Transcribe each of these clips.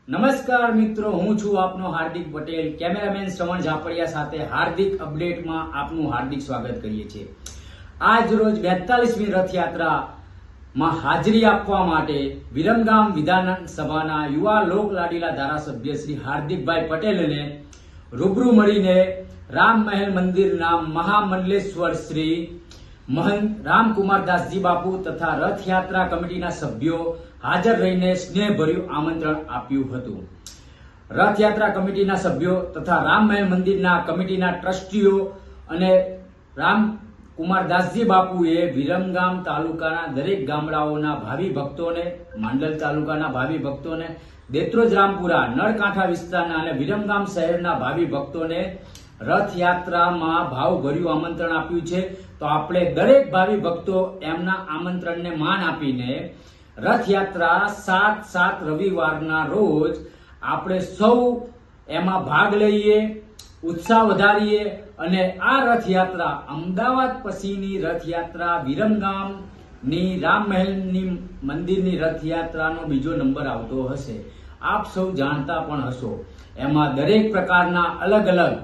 નમસ્કાર મિત્રો, હું છું આપનો હાર્દિક પટેલ, કેમેરામેન શ્રવણ ઝાપડિયા સાથે હાર્દિક અપડેટમાં આપનું હાર્દિક સ્વાગત કરીએ છીએ। આજ રોજ 42મી રથયાત્રામાં હાજરી આપવા માટે વિરમગામ વિધાનસભાના યુવા લોકલાડીલા ધારાસભ્ય શ્રી હાર્દિકભાઈ પટેલને રૂબરૂ મળીને રામમહેલ મંદિરના મહામંડલેશ્વર શ્રી महंत रामकुमार दासजी बापू तथा रथयात्रा कमिटीना सभ्यो हाजर रहीने स्नेहभर्યું आमंत्रण आप्યું હતું। रथयात्रा कमिटीना सभ्यो तथा राममहल मंदिરના कमिटीना ट्रस्टीओ અને रामकुमार दासजी बापूए विरमगाम तालुकाના દરેક ગામડાઓના ભાવિ ભક્તોને, માંડલ તાલુકાના ભાવિ ભક્તોને, દેત્રોજ રામપુરા, નળકાંઠા વિસ્તારના અને વિરમગામ શહેરના ભાવિ ભક્તોને રથયાત્રામાં ભાવભર્યું આમંત્રણ આપ્યું છે। તો આપણે દરેક ભાવિ ભક્તો એમના આમંત્રણને માન આપીને રથયાત્રા 7 રવિવારના રોજ આપણે સૌ એમાં ભાગ લઈએ, ઉત્સાહ વધારીએ અને આ રથયાત્રા અમદાવાદ પછીની રથયાત્રા વિરમગામની રામમહેલની મંદિરની રથયાત્રાનો બીજો નંબર આવતો હશે। આપ સૌ જાણતા પણ હશો। એમાં દરેક પ્રકારના અલગ અલગ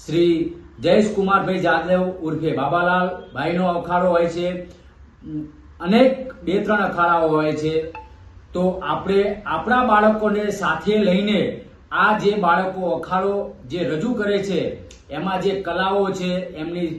શ્રી જયેશ કુમારભાઈ જાદવ ઉર્ફે બાબાલાલ ભાઈનો અખાડો હોય છે, અનેક 2-3 અખાડાઓ હોય છે। તો આપણે આપણા બાળકોને સાથે લઈને આ જે બાળકો અખાડો જે રજૂ કરે છે એમાં જે કલાઓ છે, એમની